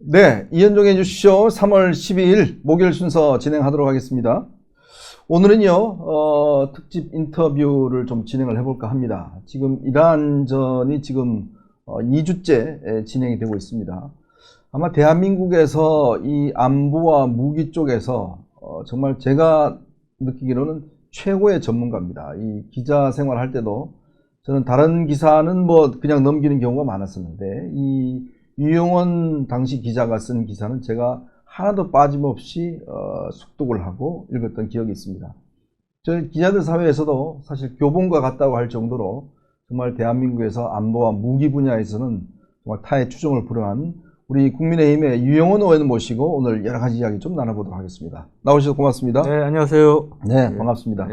네, 이현종의 뉴스쇼 3월 12일 목요일 순서 진행하도록 하겠습니다. 오늘은요, 특집 인터뷰를 좀 진행을 해볼까 합니다. 지금 이란전이 지금 2주째 진행이 되고 있습니다. 아마 대한민국에서 이 안보와 무기 쪽에서 정말 제가 느끼기로는 최고의 전문가입니다. 이 기자 생활 할 때도 저는 다른 기사는 뭐 그냥 넘기는 경우가 많았었는데 이 유영원 당시 기자가 쓴 기사는 제가 하나도 빠짐없이 숙독을 하고 읽었던 기억이 있습니다. 저희 기자들 사회에서도 사실 교본과 같다고 할 정도로 정말 대한민국에서 안보와 무기 분야에서는 정말 타의 추종을 불허한 우리 국민의힘의 유영원 의원 모시고 오늘 여러 가지 이야기 좀 나눠보도록 하겠습니다. 나오셔서 고맙습니다. 네, 안녕하세요. 네, 반갑습니다.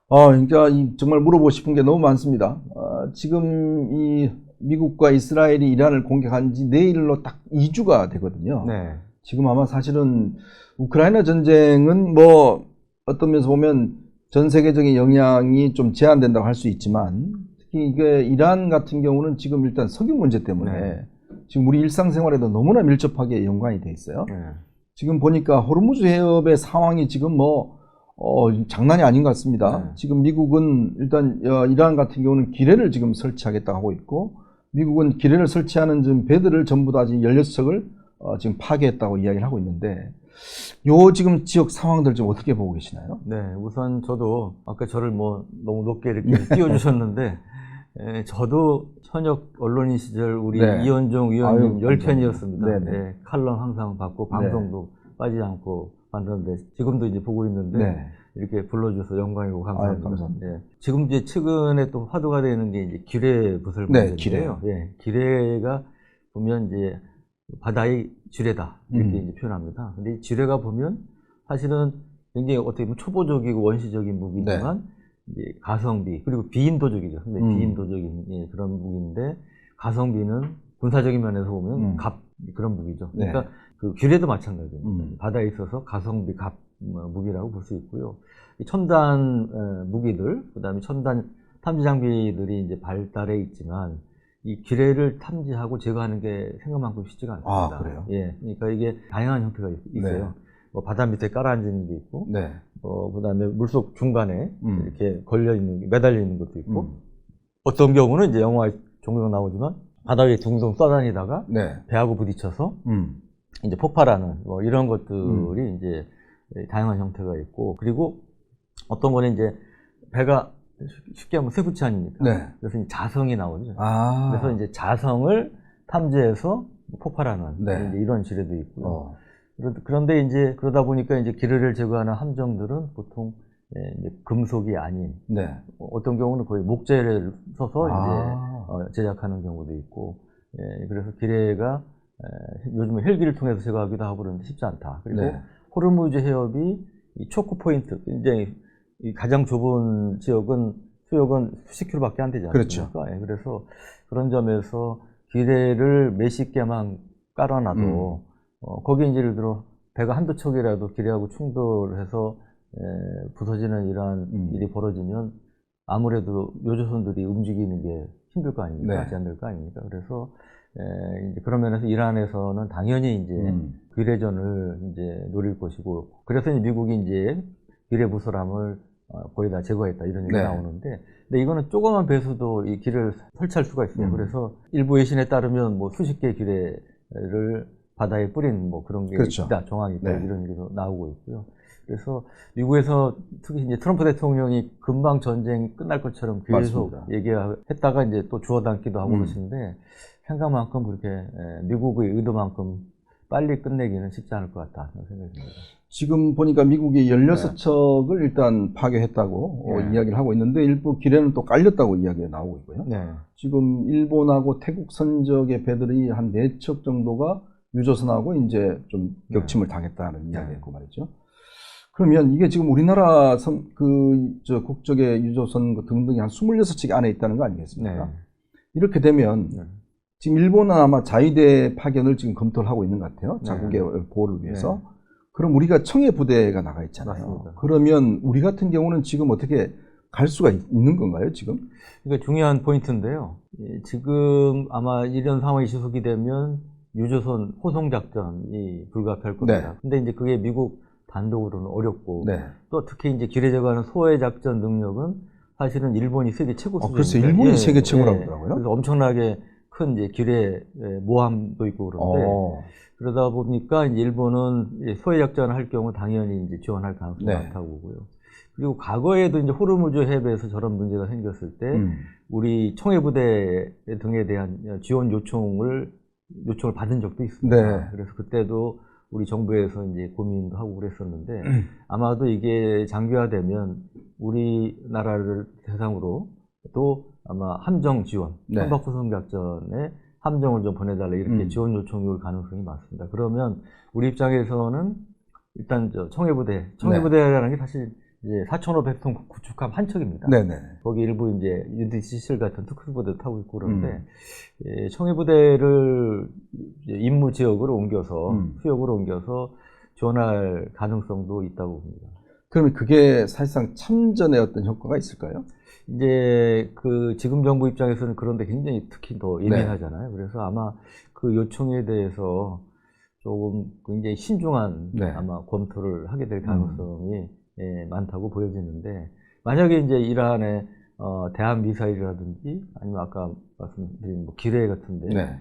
그러니까 정말 물어보고 싶은 게 너무 많습니다. 지금 이 미국과 이스라엘이 이란을 공격한 지 내일로 딱 2주가 되거든요. 네. 지금 아마 사실은 우크라이나 전쟁은 뭐 어떤 면에서 보면 전 세계적인 영향이 좀 제한된다고 할 수 있지만 특히 이게 이란 같은 경우는 지금 일단 석유 문제 때문에 지금 우리 일상생활에도 너무나 밀접하게 연관이 돼 있어요. 지금 보니까 호르무즈 해협의 상황이 지금 장난이 아닌 것 같습니다. 지금 미국은 일단 이란 같은 경우는 기뢰를 지금 설치하겠다고 하고 있고 미국은 기뢰를 설치하는 지금 배들을 전부 다 지금 16척을 지금 파괴했다고 이야기를 하고 있는데 요 지금 지역 상황들 좀 어떻게 보고 계시나요? 네, 우선 저도 아까 저를 너무 높게 이렇게 띄워주셨는데 저도 현역 언론인 시절 우리 이현종 위원님 열팬이었습니다. 네, 칼럼 항상 받고 방송도 빠지지 않고 봤는데 지금도 이제 보고 있는데 이렇게 불러주셔서 영광이고 감사합니다. 감사합니다. 지금 이제 최근에 또 화두가 되는 게 이제 기뢰 부설 문제인데요. 기뢰가 보면 이제 바다의 지뢰다 이렇게 이제 표현합니다. 근데 이 지뢰가 보면 사실은 굉장히 어떻게 보면 초보적이고 원시적인 무기지만 이제 가성비 그리고 비인도적이죠. 근데 비인도적인 그런 무기인데 가성비는 군사적인 면에서 보면 그런 무기죠. 그러니까 그 기뢰도 마찬가지입니다. 바다에 있어서 가성비 무기라고 볼 수 있고요. 이 첨단 무기들, 그다음에 첨단 탐지 장비들이 이제 발달해 있지만 이 기뢰를 탐지하고 제거하는 게 생각만큼 쉽지가 않습니다. 아, 그래요? 예, 그러니까 이게 다양한 형태가 있어요. 뭐 바다 밑에 깔아앉은 게 있고, 그다음에 물속 중간에 이렇게 걸려 있는, 매달려 있는 것도 있고, 어떤 경우는 이제 영화에 종종 나오지만 바다 위에 둥둥 떠다니다가 배하고 부딪혀서 이제 폭발하는 뭐 이런 것들이 이제 다양한 형태가 있고, 그리고 어떤 거는 이제 배가 쉽게 하면 쇠붙이 아닙니까? 그래서 이제 자성이 나오죠. 그래서 이제 자성을 탐지해서 폭발하는 이제 이런 지뢰도 있고요. 그런데 이제 그러다 보니까 이제 기뢰를 제거하는 함정들은 보통 이제 금속이 아닌 어떤 경우는 거의 목재를 써서 이제 제작하는 경우도 있고, 그래서 기뢰가 요즘은 헬기를 통해서 제거하기도 하고 그러는데 쉽지 않다. 그리고 호르무즈 해협이 이 초크 포인트, 굉장히 이 가장 좁은 지역은 수역은 수십 킬로밖에 안 되지 않습니까? 그렇죠. 그래서 그런 점에서 기뢰를 몇십 개만 깔아놔도 거기에 이제 예를 들어 배가 한두 척이라도 기뢰하고 충돌해서 부서지는 이러한 일이 벌어지면 아무래도 요조선들이 움직이는 게 힘들 거 아닙니까? 하지 않을 거 아닙니까? 그래서 이제 그런 면에서 이란에서는 당연히 이제 기뢰전을 이제 노릴 것이고, 그래서 이제 미국이 이제 기뢰 부설함을 거의 다 제거했다 이런 얘기가 나오는데, 근데 이거는 조그만 배수도 이 기뢰를 설치할 수가 있어요. 그래서 일부 외신에 따르면 뭐 수십 개의 기뢰를 바다에 뿌린 뭐 그런 게 있다, 정황이 있다 이런 얘기도 나오고 있고요. 그래서 미국에서 특히 이제 트럼프 대통령이 금방 전쟁 끝날 것처럼 계속 얘기했다가 이제 또 주워 담기도 하고 그러시는데 생각만큼 그렇게 미국의 의도만큼 빨리 끝내기는 쉽지 않을 것 같다 생각이 듭니다. 지금 보니까 미국이 16척을 일단 파괴했다고 이야기를 하고 있는데 일부 기뢰는 또 깔렸다고 이야기가 나오고 있고요. 지금 일본하고 태국 선적의 배들이 한 4척 정도가 유조선하고 이제 좀 격침을 당했다는 이야기가 있고 말이죠. 그러면 이게 지금 우리나라 국적의 유조선 등등이 한 26척이 안에 있다는 거 아니겠습니까? 이렇게 되면 지금 일본은 아마 자위대 파견을 지금 검토를 하고 있는 것 같아요. 자국의 보호를 위해서. 그럼 우리가 청해 부대가 나가 있잖아요. 맞습니다. 그러면 우리 같은 경우는 지금 어떻게 갈 수가 있는 건가요, 지금? 이게 중요한 포인트인데요. 지금 아마 이런 상황이 지속이 되면 유조선 호송 작전이 불가피할 겁니다. 네. 근데 이제 그게 미국 단독으로는 어렵고 네. 또 특히 이제 기뢰제거하는 소해 작전 능력은 사실은 일본이 세계 최고 수준입니다. 글쎄, 일본이 세계 최고라고 하더라고요. 그래서 엄청나게 큰 이제 기뢰 모함도 있고 그런데 그러다 보니까 이제 일본은 소해 작전을 할 경우 당연히 이제 지원할 가능성이 네. 많다고 보고요. 그리고 과거에도 이제 호르무즈 해협에서 저런 문제가 생겼을 때 우리 청해부대 등에 대한 지원 요청을 받은 적도 있습니다. 네. 그래서 그때도 우리 정부에서 이제 고민도 하고 그랬었는데 아마도 이게 장기화되면 우리나라를 대상으로 또 아마 함정 지원, 네. 선박호송 작전에 함정을 좀 보내달라 이렇게 지원 요청이 올 가능성이 많습니다. 그러면 우리 입장에서는 일단 청해부대라는 게 사실 이제 4,500톤 구축함 한 척입니다. 네네. 거기 일부 이제 UDC실 같은 특수부대 타고 있고 그런데 청해부대를 임무 지역으로 옮겨서 수역으로 옮겨서 지원할 가능성도 있다고 봅니다. 그러면 그게 사실상 참전의 어떤 효과가 있을까요? 이제 그 지금 정부 입장에서는 그런데 굉장히 특히 더 예민하잖아요. 그래서 아마 그 요청에 대해서 조금 굉장히 신중한 아마 검토를 하게 될 가능성이 많다고 보여지는데 만약에 이제 이란의 대한 미사일이라든지 아니면 아까 말씀드린 뭐 기뢰 같은데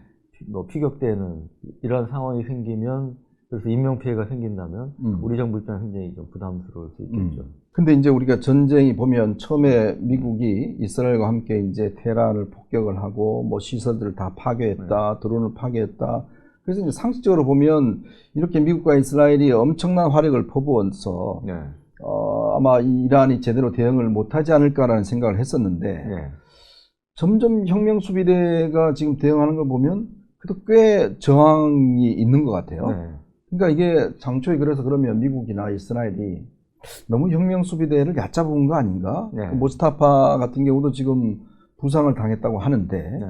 뭐 피격되는 이런 상황이 생기면 그래서 인명 피해가 생긴다면 우리 정부 입장은 굉장히 좀 부담스러울 수 있겠죠. 근데 이제 우리가 전쟁이 보면 처음에 미국이 이스라엘과 함께 이제 테헤란을 폭격을 하고 뭐 시설들을 다 파괴했다, 드론을 파괴했다. 그래서 이제 상식적으로 보면 이렇게 미국과 이스라엘이 엄청난 화력을 퍼부어서 아마 이란이 제대로 대응을 못하지 않을까라는 생각을 했었는데 점점 혁명수비대가 지금 대응하는 걸 보면 그래도 꽤 저항이 있는 것 같아요. 그러니까 이게 장초에 그래서 그러면 미국이나 이스라엘이 너무 혁명수비대를 얕잡은 거 아닌가? 모스타파 같은 경우도 지금 부상을 당했다고 하는데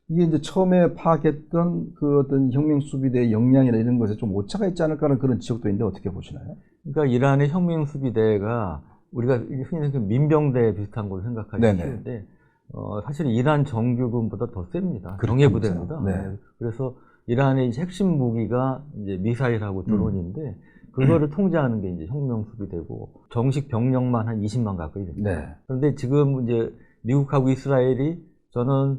이게 이제 처음에 파악했던 그 어떤 혁명수비대의 역량이나 이런 것에 좀 오차가 있지 않을까라는 그런 지적도 있는데 어떻게 보시나요? 그러니까 이란의 혁명수비대가 우리가 흔히 생각하는 민병대 비슷한 걸로 생각하기 쉬운데 사실 이란 정규군보다 더 셉니다. 정예부대입니다. 그래서 이란의 이제 핵심 무기가 이제 미사일하고 드론인데 그거를 통제하는 게 이제 혁명수비대고 정식 병력만 한 20만 가까이 됩니다. 그런데 지금 이제 미국하고 이스라엘이 저는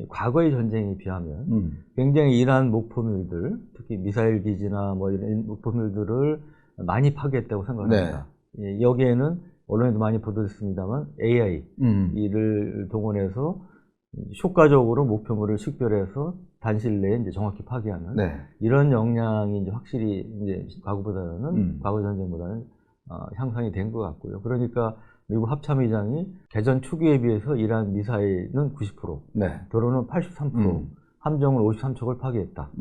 과거의 전쟁에 비하면 굉장히 이란 목표물들, 특히 미사일 기지나 뭐 이런 목표물들을 많이 파괴했다고 생각합니다. 여기에는 언론에도 많이 보도됐습니다만 AI를 동원해서 효과적으로 목표물을 식별해서 단실 내에 이제 정확히 파괴하는 이런 역량이 이제 확실히 이제 과거 전쟁보다는 향상이 된 것 같고요. 그러니까 미국 합참의장이 개전 초기에 비해서 이란 미사일은 90%, 드론은 83%, 함정을 53척을 파괴했다.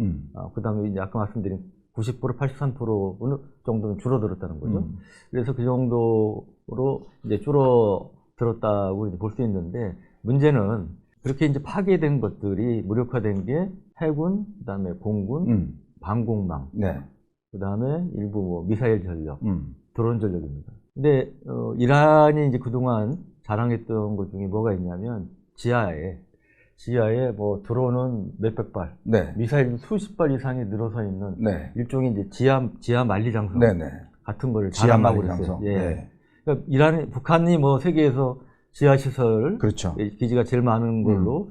그 다음에 이제 아까 말씀드린 90%, 83% 정도는 줄어들었다는 거죠. 그래서 그 정도로 이제 줄어들었다고 볼 수 있는데 문제는 그렇게 이제 파괴된 것들이 무력화된 게 해군, 그다음에 공군, 방공망, 그다음에 일부 뭐 미사일 전력, 드론 전력입니다. 근데 이란이 이제 그동안 자랑했던 것 중에 뭐가 있냐면 지하에 뭐 드론은 몇백 발, 미사일 수십 발 이상이 늘어서 있는 일종의 이제 지하 만리장성 같은 거를 자랑하고 그랬어요. 그러니까 북한이 뭐 세계에서 지하 시설 기지가 제일 많은 걸로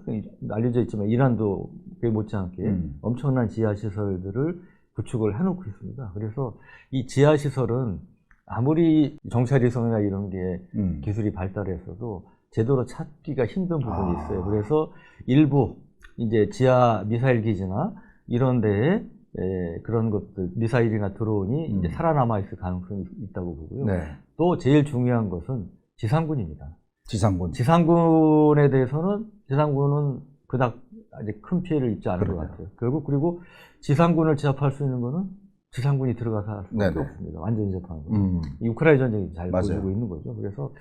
알려져 있지만 이란도 그에 못지않게 엄청난 지하 시설들을 구축을 해놓고 있습니다. 그래서 이 지하 시설은 아무리 정찰위성이나 이런 게 기술이 발달했어도 제대로 찾기가 힘든 부분이 있어요. 그래서 일부 이제 지하 미사일 기지나 이런 데에 그런 것들 미사일이나 드론이 이제 살아남아 있을 가능성이 있다고 보고요. 또 제일 중요한 것은 지상군입니다. 지상군에 대해서는 지상군은 그닥 아직 큰 피해를 입지 않은 것 같아요. 그리고 지상군을 제압할 수 있는 거는 지상군이 들어가서 할 수밖에 없습니다. 완전히 제압하는 거죠. 이 우크라이나 전쟁이 잘 보여주고 있는 거죠. 그래서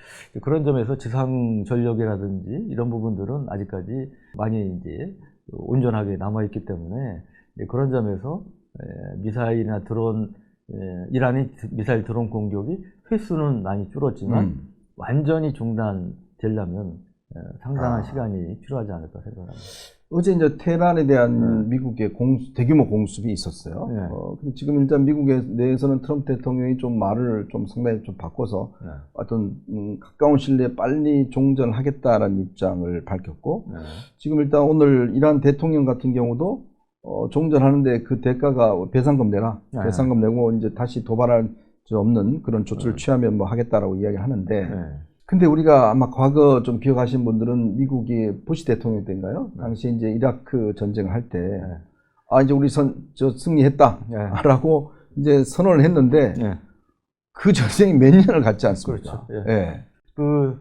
그런 점에서 지상 전력이라든지 이런 부분들은 아직까지 많이 이제 온전하게 남아 있기 때문에 그런 점에서 미사일이나 드론 이란의 미사일 드론 공격이 횟수는 많이 줄었지만 완전히 중단되려면 상당한 시간이 필요하지 않을까 생각합니다. 어제 이제 테헤란에 대한 네. 미국의 대규모 공습이 있었어요. 네. 근데 지금 일단 미국에 내에서는 트럼프 대통령이 좀 말을 좀 상당히 좀 바꿔서 네. 어떤 가까운 시일 내에 빨리 종전하겠다라는 입장을 밝혔고, 네. 지금 일단 오늘 이란 대통령 같은 경우도 종전하는데 그 대가가 배상금 내라, 네. 배상금 내고 이제 다시 도발할 수 없는 그런 조치를 취하면 뭐 하겠다라고 이야기하는데. 네. 근데 우리가 아마 과거 좀 기억하시는 분들은 미국이 부시 대통령 때인가요? 당시 이제 이라크 전쟁을 할 때, 이제 우리 승리했다라고 이제 선언을 했는데, 그 전쟁이 몇 년을 갔지 않습니까? 그렇죠.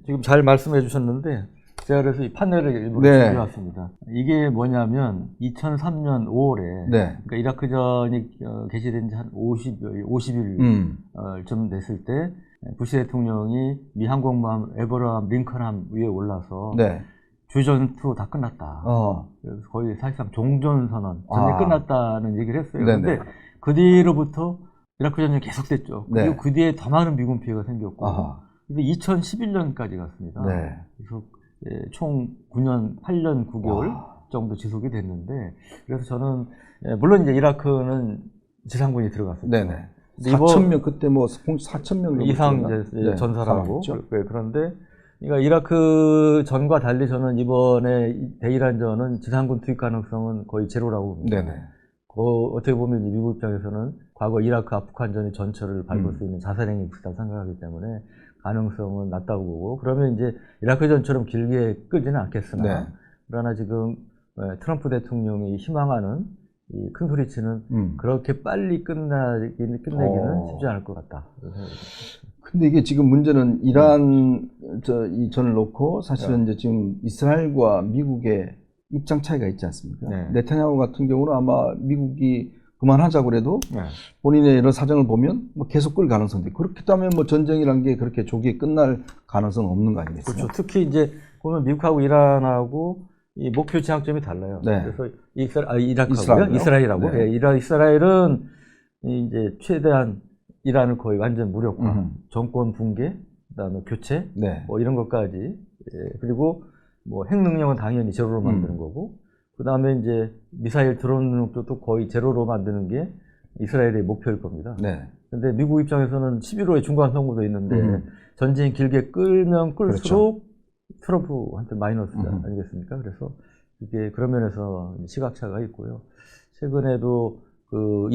지금 잘 말씀해 주셨는데, 제가 그래서 이 판넬을 일부러 준비해왔습니다. 이게 뭐냐면, 2003년 5월에, 그러니까 이라크전이 개시된 지 한 50일쯤 됐을 때, 부시 대통령이 미 항공모함 에버러함 링컨함 위에 올라서 주전투 다 끝났다. 그래서 거의 사실상 종전선언, 전쟁 끝났다는 얘기를 했어요. 그런데 그 뒤로부터 이라크 전쟁이 계속됐죠. 그리고 그 뒤에 더 많은 미군 피해가 생겼고, 그래서 2011년까지 갔습니다. 그래서 총 9년, 8년 9개월 정도 지속이 됐는데, 그래서 저는 물론 이제 이라크는 지상군이 들어갔었죠. 4,000명 그때 뭐 4,000명 이상 이제 전사라고. 그런데 그러니까 이라크 전과 달리 저는 이번에 대이란전은 지상군 투입 가능성은 거의 제로라고 봅니다. 어떻게 보면 미국 입장에서는 과거 이라크 아프간전의 전철을 밟을 수 있는 자살행위 비슷하다고 생각하기 때문에 가능성은 낮다고 보고, 그러면 이제 이라크전처럼 길게 끌지는 않겠으나 그러나 지금 트럼프 대통령이 희망하는 이 큰 소리치는 그렇게 빨리 끝내기는 쉽지 않을 것 같다. 근데 이게 지금 문제는 이란 이 전을 놓고 사실은 이제 지금 이스라엘과 미국의 입장 차이가 있지 않습니까? 네타냐후 같은 경우는 아마 미국이 그만하자고 그래도 본인의 여러 사정을 보면 뭐 계속 끌 가능성도 있고, 그렇게 따면 뭐 전쟁이란 게 그렇게 조기에 끝날 가능성은 없는 거 아니겠어요? 그렇죠. 특히 이제 보면 미국하고 이란하고 이 목표 지향점이 달라요. 그래서 이라크하고요, 이스라엘하고. 이스라엘은 이제 최대한 이란을 거의 완전 무력화, 정권 붕괴, 그다음에 교체, 뭐 이런 것까지. 그리고 뭐 핵 능력은 당연히 제로로 만드는 거고, 그다음에 이제 미사일 드론 능력도 거의 제로로 만드는 게 이스라엘의 목표일 겁니다. 근데 미국 입장에서는 11월에 중간 선거도 있는데 전쟁이 길게 끌면 끌수록 트럼프한테 마이너스 아니겠습니까? 그래서 이게 그런 면에서 시각차가 있고요. 최근에도 그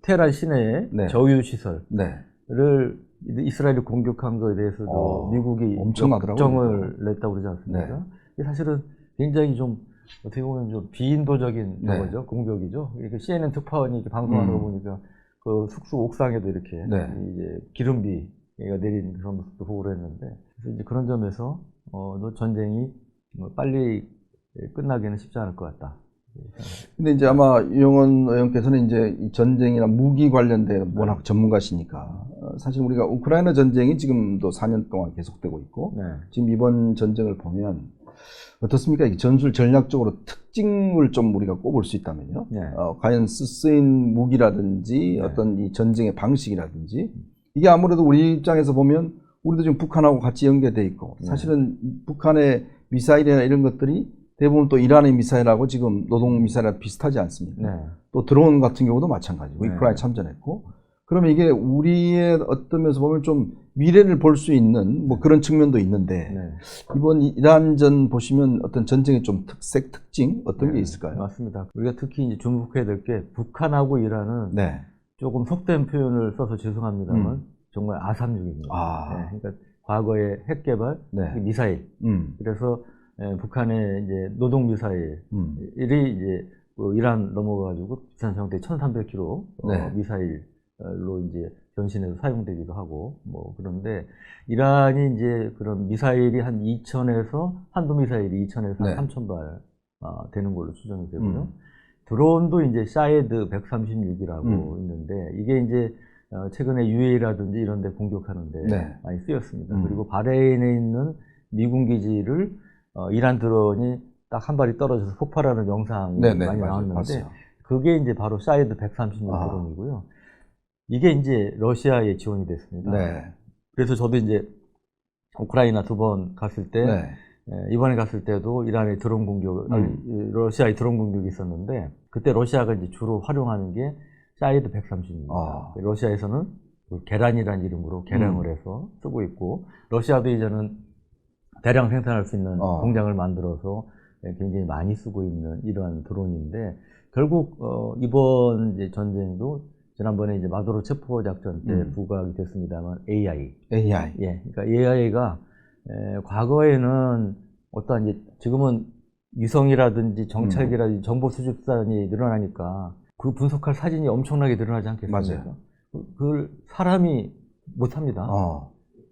테헤란 시내의 저유 시설을 이스라엘이 공격한 것에 대해서도 미국이 걱정을 냈다고 그러지 않습니까? 이게 사실은 굉장히 좀 어떻게 보면 좀 비인도적인 거죠. 공격이죠. 이렇게 CNN 특파원이 방송하는 거 보니까 그 숙소 옥상에도 이렇게 이제 기름비가 내린 그런 모습도 보고 그랬는데, 그래서 이제 그런 점에서 전쟁이 빨리 끝나기는 쉽지 않을 것 같다. 근데 이제 아마 유영원 의원께서는 이제 이 전쟁이나 무기 관련된 워낙 전문가시니까, 사실 우리가 우크라이나 전쟁이 지금도 4년 동안 계속되고 있고, 지금 이번 전쟁을 보면 어떻습니까? 이 전술 전략적으로 특징을 좀 우리가 꼽을 수 있다면요. 과연 쓰인 무기라든지 어떤 이 전쟁의 방식이라든지, 이게 아무래도 우리 입장에서 보면 우리도 지금 북한하고 같이 연계돼 있고, 사실은 북한의 미사일이나 이런 것들이 대부분 또 이란의 미사일하고 지금 노동 미사일하고 비슷하지 않습니까? 또 드론 같은 경우도 마찬가지고, 우크라이나 참전했고, 그러면 이게 우리의 어떤 면에서 보면 좀 미래를 볼 수 있는 뭐 그런 측면도 있는데, 이번 이란전 보시면 어떤 전쟁의 좀 특징 어떤 게 있을까요? 맞습니다. 우리가 특히 이제 주목해야 될 게, 북한하고 이란은 조금 속된 표현을 써서 죄송합니다만 정말 아삼육입니다. 그러니까 과거의 핵 개발, 미사일. 그래서 북한의 이제 노동 미사일이 이제 이란 넘어가지고 비슷한 형태의 1,300km 미사일로 이제 변신해서 사용되기도 하고, 뭐 그런데 이란이 이제 그런 미사일이 한 2,000에서 한도 미사일이 2,000에서 한 3,000발 되는 걸로 추정이 되고요. 드론도 이제 샤헤드 136이라고 있는데, 이게 이제 최근에 UAE라든지 이런 데 공격하는데 많이 쓰였습니다. 그리고 바레인에 있는 미군 기지를 이란 드론이 딱 한 발이 떨어져서 폭발하는 영상이 많이 나왔는데, 봤어요. 그게 이제 바로 샤헤드 136 드론이고요. 이게 이제 러시아에 지원이 됐습니다. 그래서 저도 이제 우크라이나 2번 갔을 때 이번에 갔을 때도 이란의 드론 공격, 러시아의 드론 공격이 있었는데 그때 러시아가 이제 주로 활용하는 게 사이드 130입니다. 러시아에서는 계란이라는 이름으로 개량을 해서 쓰고 있고 이제는 대량 생산할 수 있는 공장을 만들어서 굉장히 많이 쓰고 있는 이러한 드론인데 결국 이번 이제 전쟁도 지난번에 이제 마두로 체포 작전 때 부각이 됐습니다만 AI. 예, 그러니까 AI가 과거에는 어떠한 이제 지금은 위성이라든지 정찰기라든지 정보 수집산이 늘어나니까 그 분석할 사진이 엄청나게 늘어나지 않겠습니까? 맞아요. 그걸 사람이 못합니다.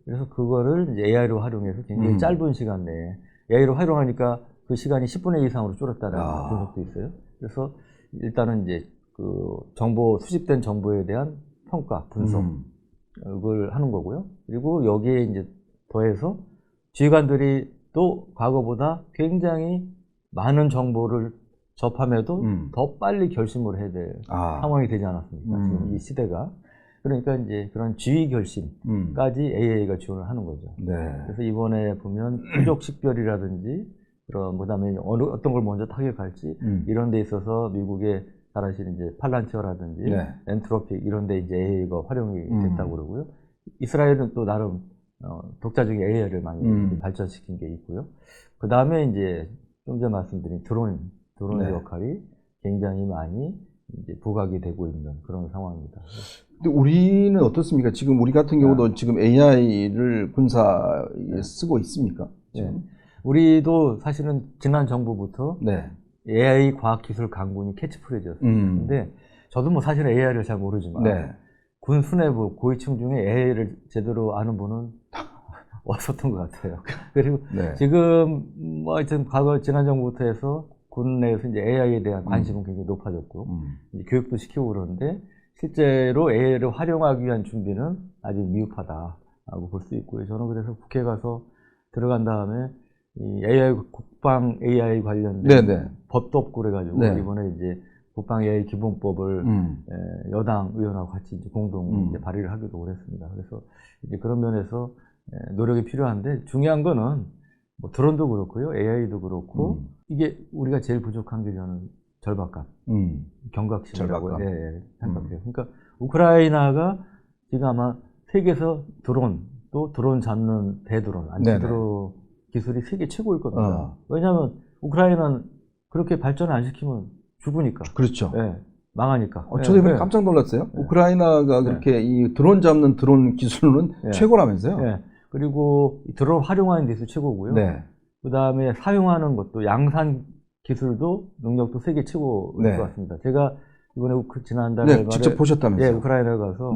그래서 그거를 이제 AI로 활용해서 굉장히 짧은 시간 내에 AI로 활용하니까 그 시간이 10분의 1 이상으로 줄었다는 분석도 있어요. 그래서 일단은 이제 그 수집된 정보에 대한 평가, 분석을 하는 거고요. 그리고 여기에 이제 더해서 지휘관들이 또 과거보다 굉장히 많은 정보를 접함에도 더 빨리 결심을 해야 될 상황이 되지 않았습니까? 지금 이 시대가. 그러니까 이제 그런 지휘 결심까지 AI가 지원을 하는 거죠. 네. 그래서 이번에 보면 부족 식별이라든지 그다음에 어떤 걸 먼저 타격할지 이런 데 있어서 미국의 잘 아시는 이제 팔란티어라든지 엔트로픽 이런 데 이제 AI가 활용이 됐다고 그러고요. 이스라엘은 또 나름 독자적인 AI를 많이 발전시킨 게 있고요. 그 다음에 이제 좀 전에 말씀드린 드론의 역할이 굉장히 많이 이제 부각이 되고 있는 그런 상황입니다. 근데 우리는 어떻습니까? 지금 우리 같은 경우도 지금 AI를 군사에 쓰고 있습니까? 지금? 우리도 사실은 지난 정부부터 AI 과학기술 강군이 캐치프레이즈였습니다. 근데 저도 뭐 사실은 AI를 잘 모르지만 군 수뇌부 고위층 중에 AI를 제대로 아는 분은 없었던 것 같아요. 그리고 지금 뭐 하여튼 과거 지난 정부부터 해서 군 내에서 이제 AI에 대한 관심은 굉장히 높아졌고 이제 교육도 시키고 그러는데 실제로 AI를 활용하기 위한 준비는 아직 미흡하다라고 볼 수 있고요. 저는 그래서 국회 가서 들어간 다음에 이 AI 국방 AI 관련된 법도 없고 그래가지고 이번에 이제 국방 AI 기본법을 여당 의원하고 같이 이제 공동 이제 발의를 하기도 했습니다. 그래서 이제 그런 면에서 노력이 필요한데 중요한 거는 뭐 드론도 그렇고요, AI도 그렇고 이게 우리가 제일 부족한 게 저는 절박감, 경각심이라고 생각해요. 그러니까 우크라이나가 지금 아마 세계에서 드론 잡는 대드론, 안티드론 기술이 세계 최고일 겁니다. 왜냐하면 우크라이나는 그렇게 발전을 안 시키면 죽으니까. 그렇죠. 망하니까. 저도 이번에 깜짝 놀랐어요. 우크라이나가 그렇게 이 드론 잡는 드론 기술은 최고라면서요. 그리고 드론 활용하는 데서 최고고요. 그 다음에 사용하는 것도 양산 기술도 능력도 세계 최고일 것 같습니다. 제가 이번에 지난달에 직접 보셨다면서요? 우크라이나에 가서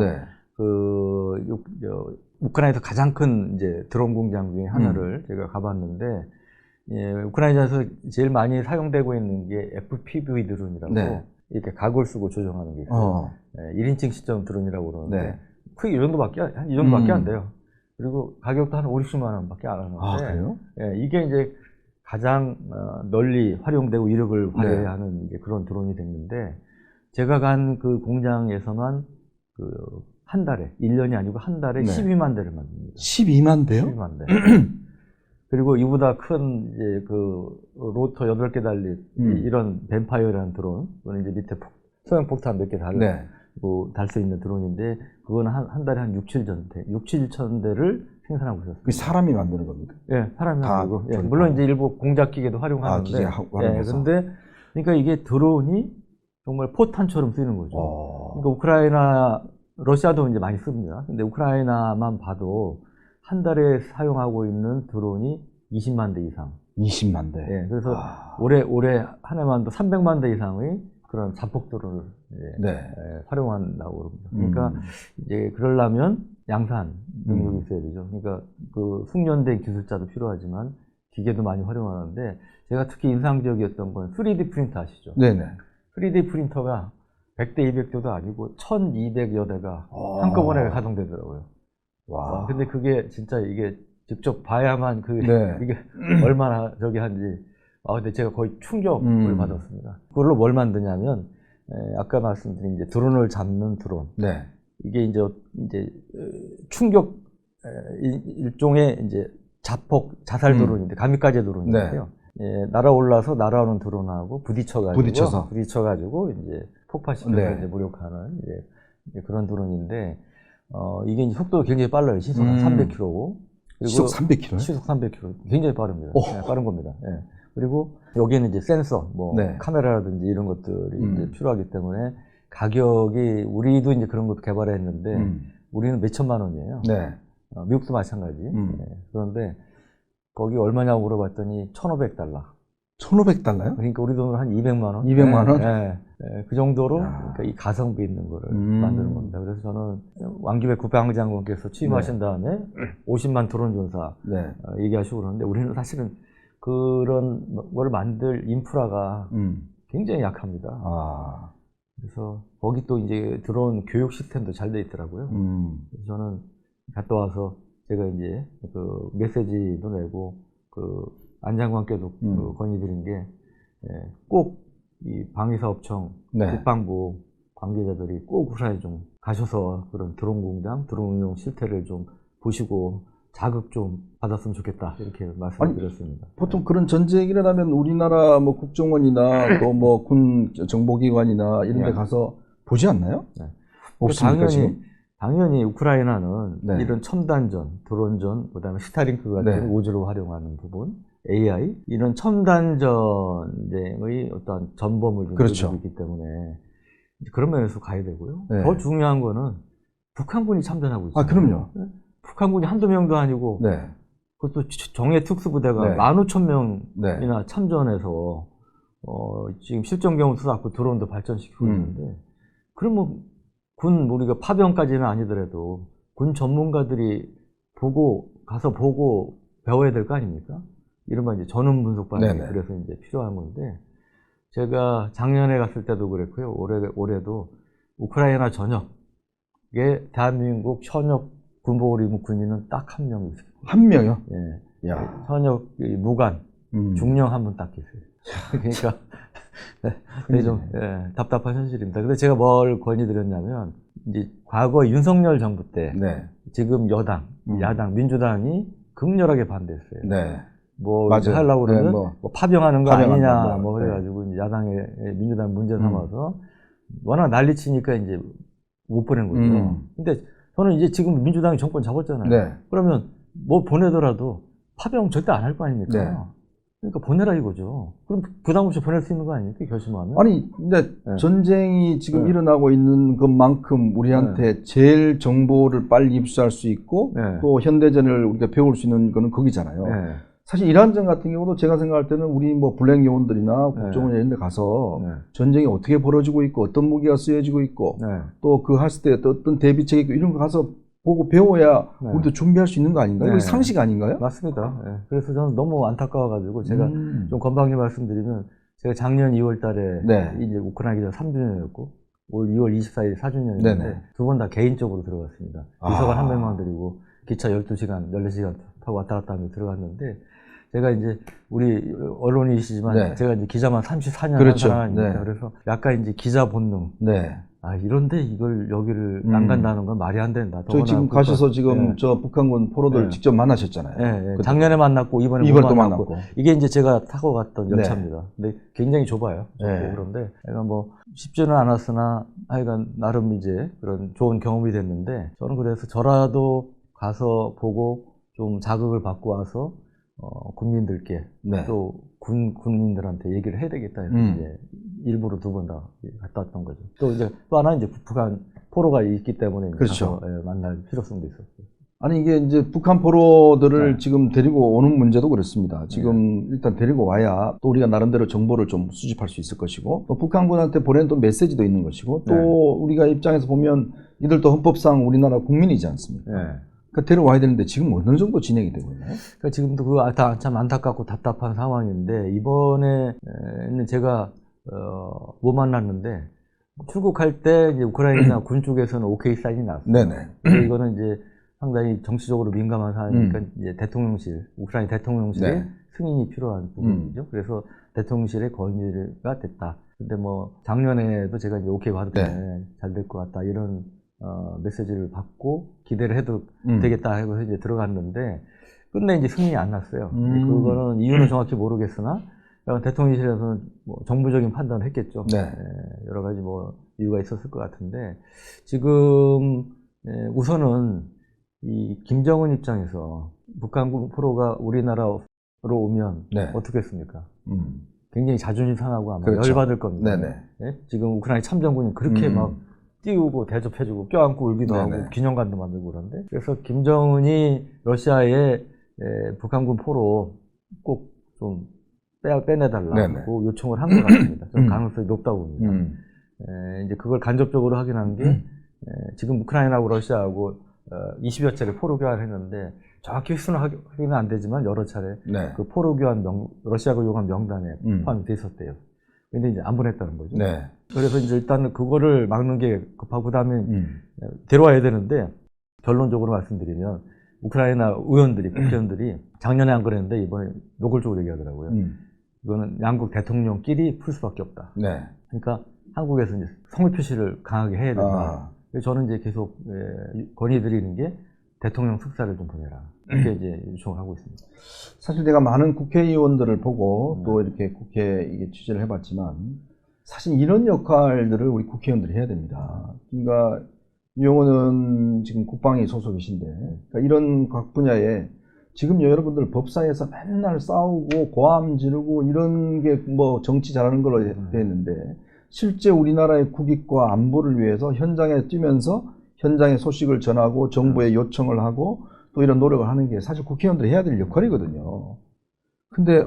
우크라이나에서 가장 큰 이제 드론 공장 중에 하나를 제가 가봤는데 우크라이나에서 제일 많이 사용되고 있는 게 FPV 드론이라고 이렇게 각을 쓰고 조정하는 게 있어요. 1인칭 시점 드론이라고 그러는데 크기 이 정도밖에 안 돼요. 그리고 가격도 한 50만 원밖에 안 하는데 그래요? 이게 이제 가장 널리 활용되고 이력을 발휘하는 이제 그런 드론이 됐는데 제가 간 그 공장에서만 한 달에 1년이 아니고 한 달에 12만 대를 만듭니다. 12만 대요? 12만 대. 그리고 이보다 큰 이제 그 로터 8개 달린 이런 뱀파이어라는 드론, 그거는 이제 밑에 소형 폭탄 몇 개 달 수 있는 드론인데 그거는 한 달에 한 6, 7천 대를 생산하고 있었어요. 그 사람이 만드는 겁니까? 사람이 만들고. 물론 이제 일부 공작 기계도 활용하는데. 그런데 그러니까 이게 드론이 정말 포탄처럼 쓰이는 거죠. 그러니까 러시아도 이제 많이 씁니다. 근데 우크라이나만 봐도 한 달에 사용하고 있는 드론이 20만 대 이상. 20만 대. 그래서 올해 한 해만도 300만 대 이상의 그런 자폭 드론을 활용한다고 그럽니다. 그러니까 이제 그러려면 양산 능력이 있어야 되죠. 그러니까 그 숙련된 기술자도 필요하지만 기계도 많이 활용하는데 제가 특히 인상적이었던 건 3D 프린터 아시죠? 3D 프린터가 100대, 200대도 아니고 1200여 대가 한꺼번에 가동되더라고요. 근데 그게 진짜 이게 직접 봐야만 이게 얼마나 한지. 근데 제가 거의 충격을 받았습니다. 그걸로 뭘 만드냐면, 아까 말씀드린 이제 드론을 잡는 드론. 이게 이제 충격, 일종의 이제 자폭 자살 드론인데 가미까지 드론인데요. 예, 날아올라서 날아오는 드론하고 부딪혀가지고 이제 폭파시켜서 이제 무력화하는 이제 그런 드론인데 이게 이제 속도가 굉장히 빨라요. 시속 한 300km고. 시속 300km? 시속 300km. 굉장히 빠릅니다. 네, 빠른 겁니다. 예. 그리고 여기에는 이제 센서, 뭐 카메라라든지 이런 것들이 이제 필요하기 때문에 가격이 우리도 이제 그런 것도 개발했는데 우리는 몇 천만 원이에요. 미국도 마찬가지. 그런데 거기 얼마냐고 물어봤더니 $1,500. $1,500? 그러니까 우리 돈으로 한 200만 원. 200만 원? 그 정도로 그러니까 이 가성비 있는 거를 만드는 겁니다. 그래서 저는 왕기백 국방장관께서 취임하신 다음에 50만 드론 전사 얘기하시고 그러는데 우리는 사실은 그런 걸 만들 인프라가 굉장히 약합니다. 그래서 거기 또 이제 드론 교육 시스템도 잘 돼 있더라고요. 그래서 저는 갔다 와서 제가 이제 그 메시지도 내고 그 안 장관께도 그 건의드린 게 꼭 이 방위사업청, 국방부 관계자들이 꼭 우크라이나에 좀 가셔서 그런 드론 공장, 드론 운용 실태를 좀 보시고 자극 좀 받았으면 좋겠다 이렇게 말씀을 드렸습니다. 보통 그런 전쟁이 일어나면 우리나라 뭐 국정원이나 또 뭐 군 정보기관이나 이런 데 가서 보지 않나요? 없습니까, 당연히 우크라이나는 이런 첨단전, 드론전, 그다음에 스타링크 같은 우주를 활용하는 부분, AI 이런 첨단 전쟁의 어떤 전범을 가지고 있기 때문에 그런 면에서 가야 되고요. 더 중요한 거는 북한군이 참전하고 있어요. 그럼요. 북한군이 한두 명도 아니고 그것도 정예 특수부대가 15,000명이나 참전해서 지금 실전경을 쏘고 드론도 발전시키고 있는데 그러면 우리가 파병까지는 아니더라도 군 전문가들이 가서 보고 배워야 될 거 아닙니까? 이른바 이제 전원 분석반이 그래서 이제 필요한 건데, 제가 작년에 갔을 때도 그랬고요. 올해도 우크라이나 전역에 대한민국 현역 군복을 입은 군인은 딱 한 명 있어요. 한 명이요? 예. 현역 무관, 중령 한 분 딱 있어요. 그러니까 네, 좀 답답한 현실입니다. 근데 제가 뭘 건의드렸냐면 이제 과거 윤석열 정부 때 지금 여당, 야당, 민주당이 극렬하게 반대했어요. 뭐 하려고 그러면 뭐 파병하는 거 아니냐 뭐 그래가지고 이제 야당의 민주당 문제 삼아서 워낙 난리치니까 이제 못 보낸 거죠. 근데 저는 이제 지금 민주당이 정권 잡았잖아요. 그러면 뭐 보내더라도 파병 절대 안 할 거 아닙니까? 그러니까 보내라 이거죠. 그럼 부담 없이 보낼 수 있는 거 아닙니까? 결심하면. 아니, 근데 전쟁이 지금 일어나고 있는 것만큼 우리한테 제일 정보를 빨리 입수할 수 있고 또 현대전을 우리가 배울 수 있는 거는 거기잖아요. 사실 이란전 같은 경우도 제가 생각할 때는 우리 뭐 블랙 요원들이나 국정원 이런 데 가서 전쟁이 어떻게 벌어지고 있고 어떤 무기가 쓰여지고 있고 또 그 했을 때 어떤 대비책이 있고 이런 거 가서 보고 배워야 우리도 준비할 수 있는 거 아닌가요? 이거 상식 아닌가요? 맞습니다. 그래서 저는 너무 안타까워가지고 제가 좀 건방지게 말씀드리면 제가 작년 2월 달에 이제 우크라이나 기자 3주년이었고 올 2월 24일 4주년이었는데 두 번 다 개인적으로 들어갔습니다. 비서관 한 명만 드리고 기차 12시간, 14시간 타고 왔다 갔다 하며 들어갔는데 제가 이제 우리 언론이시지만 제가 이제 기자만 34년 한 사람이니까 그래서 약간 이제 기자 본능. 이런데 이걸 여기를 안 간다는 건 말이 안 된다. 저 지금 가셔서 지금 저 북한군 포로들 직접 만나셨잖아요. 작년에 만났고 이번에 또 만났고. 이게 이제 제가 타고 갔던 열차입니다. 근데 굉장히 좁아요. 그런데 내가 뭐 쉽지는 않았으나 하여간 나름 이제 그런 좋은 경험이 됐는데 저는 그래서 저라도 가서 보고 좀 자극을 받고 와서 국민들께 또 군인들한테 얘기를 해야 되겠다 해서 이제 일부러 두 번 다 갔다 왔던 거죠. 또 이제 또 하나 이제 북한 포로가 있기 때문에 가서 만날 필요성도 있었어요. 아니 이게 이제 북한 포로들을 지금 데리고 오는 문제도 그렇습니다. 지금 일단 데리고 와야 또 우리가 나름대로 정보를 좀 수집할 수 있을 것이고 또 북한군한테 보내는 또 메시지도 있는 것이고 또 우리가 입장에서 보면 이들도 헌법상 우리나라 국민이지 않습니까? 그러니까 데려와야 되는데 지금 어느 정도 진행이 되고 있나요? 그러니까 지금도 참 안타깝고 답답한 상황인데 이번에는 제가 못 만났는데 출국할 때 이제 우크라이나 군 쪽에서는 오케이 사인이 나왔어요. 이거는 이제 상당히 정치적으로 민감한 사안이니까 이제 우크라이나 대통령실의 승인이 필요한 부분이죠. 그래서 대통령실의 건의가 됐다. 근데 뭐 작년에도 제가 이제 오케이 받았는데 잘 될 것 같다 이런 메시지를 받고 기대를 해도 되겠다 하고 이제 들어갔는데 끝내 이제 승인이 안 났어요. 그거는 이유는 정확히 모르겠으나 대통령실에서는 뭐 정부적인 판단을 했겠죠. 네. 여러 가지 뭐 이유가 있었을 것 같은데 지금 우선은 이 김정은 입장에서 북한군 포로가 우리나라로 오면 네. 어떻겠습니까? 굉장히 자존심 상하고 아마 그렇죠. 열받을 겁니다. 네네. 네? 지금 우크라이나 참전군이 그렇게 막 띄우고 대접해주고 껴안고 울기도 네네. 하고 기념관도 만들고 그러는데 그래서 김정은이 러시아에 북한군 포로 꼭 좀 빼내달라고 네네. 요청을 한 것 같습니다. 좀 가능성이 높다고 봅니다. 이제 그걸 간접적으로 확인한 게 지금 우크라이나하고 러시아하고 20여 차례 포로 교환을 했는데 정확히 확인은 안 되지만 여러 차례 네. 그 포로 교환 러시아가 요구한 명단에 포함이 돼 있었대요. 근데 이제 안 보냈다는 거죠. 네. 그래서 이제 일단은 그거를 막는 게 급하고 그다음에 데려와야 되는데 결론적으로 말씀드리면 우크라이나 의원들이 국회의원들이 작년에 안 그랬는데 이번에 노골적으로 얘기하더라고요. 이거는 양국 대통령끼리 풀 수밖에 없다. 네. 그러니까 한국에서 이제 성의 표시를 강하게 해야 된다. 그래서 저는 이제 계속 건의드리는 게 대통령 특사를 좀 보내라. 이렇게 이제 요청을 하고 있습니다. 사실 내가 많은 국회의원들을 보고 또 이렇게 국회 이게 취재를 해봤지만 사실 이런 역할들을 우리 국회의원들이 해야 됩니다. 그러니까 이 의원은 지금 국방위 소속이신데 그러니까 이런 각 분야에 지금 여러분들 법사위에서 맨날 싸우고 고함 지르고 이런 게 뭐 정치 잘하는 걸로 되어 있는데 실제 우리나라의 국익과 안보를 위해서 현장에 뛰면서 현장의 소식을 전하고 정부에 요청을 하고 또 이런 노력을 하는 게 사실 국회의원들이 해야 될 역할이거든요. 근데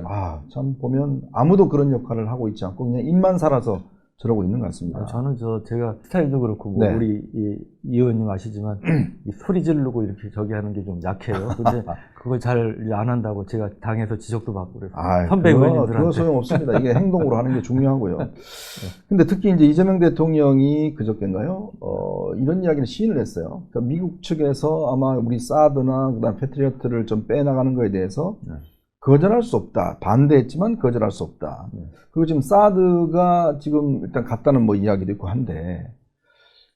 참 보면 아무도 그런 역할을 하고 있지 않고 그냥 입만 살아서 저러고 있는 것 같습니다. 저는 제가 스타일도 그렇고 뭐 네. 우리 이 의원님 아시지만 이 소리 지르고 이렇게 저기 하는 게 좀 약해요. 근데 그걸 잘 안 한다고 제가 당에서 지적도 받고 그래서 선배 의원님들한테 그거 소용없습니다. 이게 행동으로 하는 게 중요하고요. 근데 특히 이제 이재명 대통령이 그저께인가요? 이런 이야기를 시인을 했어요. 그러니까 미국 측에서 아마 우리 사드나 그다음 패트리어트를 좀 빼나가는 거에 대해서 거절할 수 없다. 반대했지만 거절할 수 없다. 그리고 지금 사드가 지금 일단 갔다는 뭐 이야기도 있고 한데,